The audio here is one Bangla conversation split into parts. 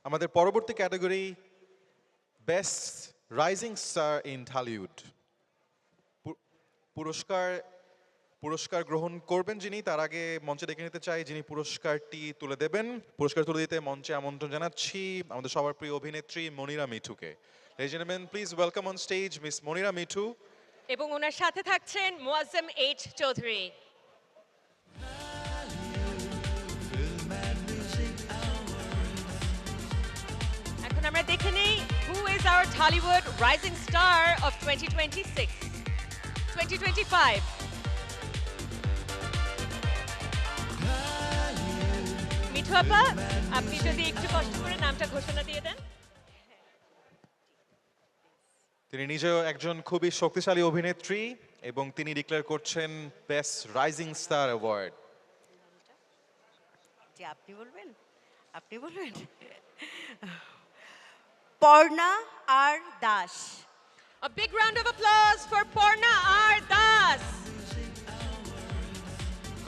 আমাদের পরবর্তী category best rising star in Dhallywood. পুরস্কার পুরস্কার গ্রহণ করবেন যিনি, তার আগে মঞ্চে ডেকে নিতে চাই যিনি পুরস্কারটি তুলে দেবেন। পুরস্কার তুলে দিতে মঞ্চে আমন্ত্রণ জানাচ্ছি আমাদের সবার প্রিয় অভিনেত্রী Monira মিঠুকে। Ladies and gentlemen, please welcome on stage Miss Monira Mithu. এবং ওনার সাথে থাকছেন মোয়াজ্জেম এইচ চৌধুরী। এখন আমরা দেখে নেই who is our Tollywood rising star of 2026 2025। Mithu আপা, আপনি যদি একটু কষ্ট করে নামটা ঘোষণা দিয়ে দেন। তিনি নিজেও একজন খুবই শক্তিশালী অভিনেত্রী এবং তিনি ডিক্লেয়ার করছেন বেস্ট রাইজিং স্টার অ্যাওয়ার্ড। জি, আপনি বলবেন পর্ণা আর Das. A big round of applause for Porna R. Das.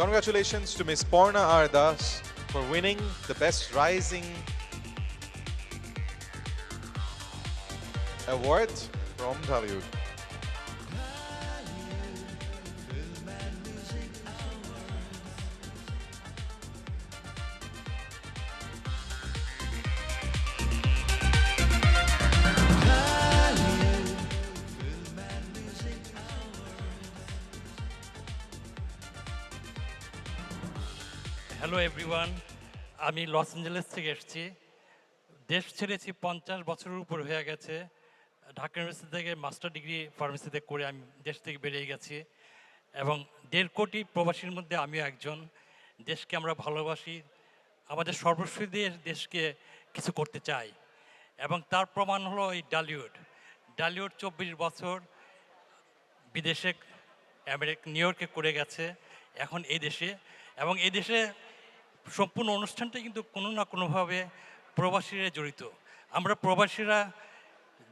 Congratulations to Miss Porna R. Das for winning the best rising award from Tollywood. Hello everyone, আমি লস অ্যাঞ্জেলেস থেকে এসেছি। দেশ ছেড়েছি 50 বছরের উপর হয়ে গেছে। ঢাকা ইউনিভার্সিটি থেকে মাস্টার ডিগ্রি ফার্মেসিতে করে আমি দেশ থেকে বেরিয়ে গেছি এবং 1.5 কোটি প্রবাসীর মধ্যে আমিও একজন। দেশকে আমরা ভালোবাসি, আমাদের সর্বস্ব দিয়ে দেশকে কিছু করতে চাই এবং তার প্রমাণ হলো এই ঢালিউড। 24 বছর বিদেশে নিউ ইয়র্কে করে গেছে, এখন এই দেশে, এবং এই দেশে সম্পূর্ণ অনুষ্ঠানটা কিন্তু কোনো না কোনোভাবে প্রবাসীরা জড়িত। আমরা প্রবাসীরা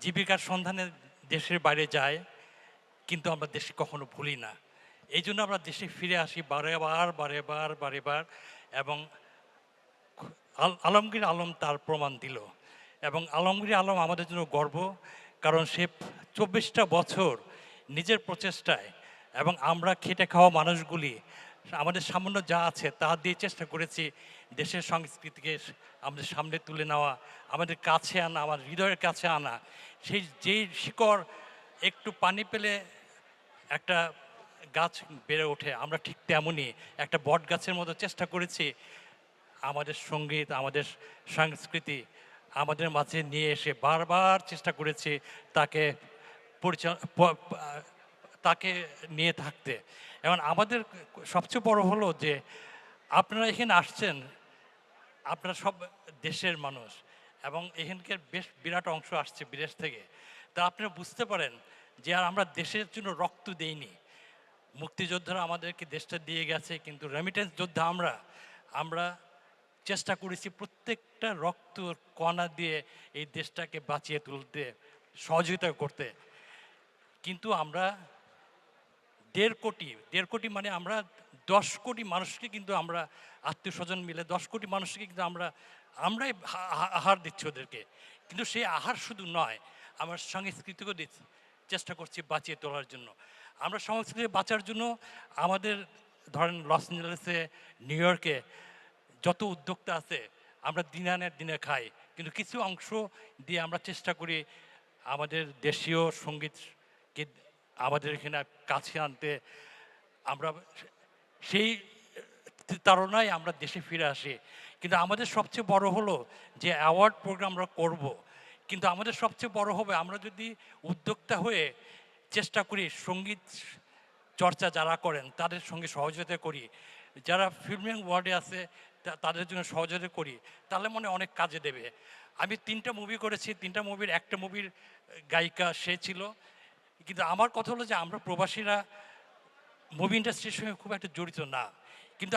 জীবিকার সন্ধানে দেশের বাইরে যাই, কিন্তু আমরা দেশে কখনো ভুলি না। এই জন্য আমরা দেশে ফিরে আসি বারেবার এবং আলমগীর আলম তার প্রমাণ দিল এবং আলমগীর আলম আমাদের জন্য গর্ব, কারণ সে 24টা বছর নিজের প্রচেষ্টায় এবং আমরা খেটে খাওয়া মানুষগুলি আমাদের সামান্য যা আছে তা দিয়ে চেষ্টা করেছি দেশের সংস্কৃতিকে আমাদের সামনে তুলে নেওয়া, আমাদের কাছে আনা, আমার হৃদয়ের কাছে আনা। সেই যেই শিকড় একটু পানি পেলে একটা গাছ বেড়ে ওঠে, আমরা ঠিক তেমনই একটা বট গাছের মতো চেষ্টা করেছি আমাদের সঙ্গীত, আমাদের সংস্কৃতি আমাদের মাঝে নিয়ে এসে বারবার চেষ্টা করেছি তাকে নিয়ে থাকতে। এবং আমাদের সবচেয়ে বড় হলো যে আপনারা এখানে আসছেন, আপনারা সব দেশের মানুষ এবং এখানকার বেশ বিরাট অংশ আসছে বিদেশ থেকে। তা আপনারা বুঝতে পারেন যে আর আমরা দেশের জন্য রক্ত দেইনি। মুক্তিযোদ্ধারা আমাদেরকে দেশটা দিয়ে গেছে, কিন্তু রেমিটেন্স যোদ্ধা আমরা চেষ্টা করেছি প্রত্যেকটা রক্ত কণা দিয়ে এই দেশটাকে বাঁচিয়ে তুলতে, সহযোগিতা করতে। কিন্তু আমরা 1.5 কোটি মানে আমরা 10 কোটি মানুষকে কিন্তু আমরা আত্মীয় স্বজন মিলে 10 কোটি মানুষকে কিন্তু আমরাই আহার দিচ্ছি ওদেরকে। কিন্তু সেই আহার শুধু নয়, আমরা সংস্কৃতিকেও চেষ্টা করছি বাঁচিয়ে তোলার জন্য। আমরা সংস্কৃতি বাঁচার জন্য আমাদের ধরেন লস অ্যাঞ্জেলেসে, নিউ ইয়র্কে যত উদ্যোক্তা আছে আমরা দিনে আনে দিনে খাই, কিন্তু কিছু অংশ দিয়ে আমরা চেষ্টা করি আমাদের দেশীয় সঙ্গীতকে আমাদের এখানে কাছে আনতে। আমরা সেই তাড়নায় আমরা দেশে ফিরে আসি। কিন্তু আমাদের সবচেয়ে বড় হলো যে অ্যাওয়ার্ড প্রোগ্রাম আমরা করব, কিন্তু আমাদের সবচেয়ে বড় হবে আমরা যদি উদ্যোক্তা হয়ে চেষ্টা করি সঙ্গীত চর্চা যারা করেন তাদের সঙ্গে সহযোগিতা করি, যারা ফিল্মিং ওয়ার্ডে আছে তাদের জন্য সহযোগিতা করি, তাহলে মনে অনেক কাজে দেবে। আমি 3টা মুভি করেছি, 3টা মুভির একটা মুভির গায়িকা সে ছিল। কিন্তু আমার কথা হলো যে আমরা প্রবাসীরা মুভি ইন্ডাস্ট্রির সঙ্গে খুব একটা জড়িত না, কিন্তু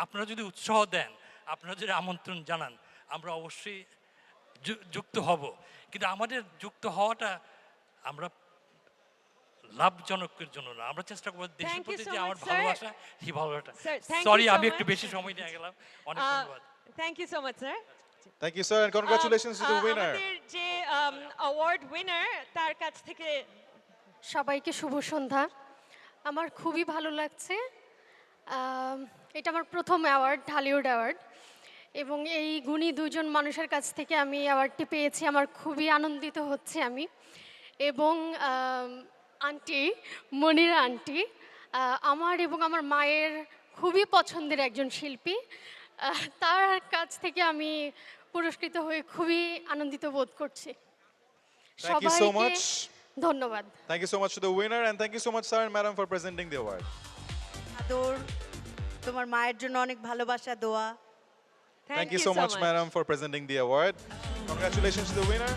আপনারা যদি উৎসাহ দেন, আপনারা যদি আমন্ত্রণ জানান, আমরা অবশ্যই যুক্ত হব। কিন্তু আমাদের যুক্ত হওয়াটা আমরা লাভজনকের জন্য না, আমরা চেষ্টা করব দেশের প্রতি যে আমার ভালোবাসা, সেই ভালোবাসাটা। সরি আমি একটু বেশি সময় নিয়ে গেলাম, অনেক ধন্যবাদ। Thank you so much sir. Thank you, sir, and congratulations to the winner. আমাদের যে অ্যাওয়ার্ড উইনার তার কাছ থেকে সবাইকে শুভ সন্ধ্যা। আমার খুবই ভালো লাগছে। এটা আমার প্রথম অ্যাওয়ার্ড, ঢালিউড অ্যাওয়ার্ড, এবং এই গুণী দুজন মানুষের কাছ থেকে আমি অ্যাওয়ার্ডটি পেয়েছি। আমার খুবই আনন্দিত হচ্ছে আমি। এবং আন্টি, মনিরা আন্টি, আমার এবং আমার মায়ের খুবই পছন্দের একজন শিল্পী। তার কাছ থেকে আমি পুরস্কৃত হয়ে খুবই আনন্দিত বোধ করছি। Thank you so সবাইকে much. ধন্যবাদ। Thank you so much to the winner, and thank you so much, sir and madam, for presenting the award. আদর, তোমার মায়ের জন্য অনেক ভালোবাসা, দোয়া। Thank you so much, madam, for presenting the award. Congratulations to the winner.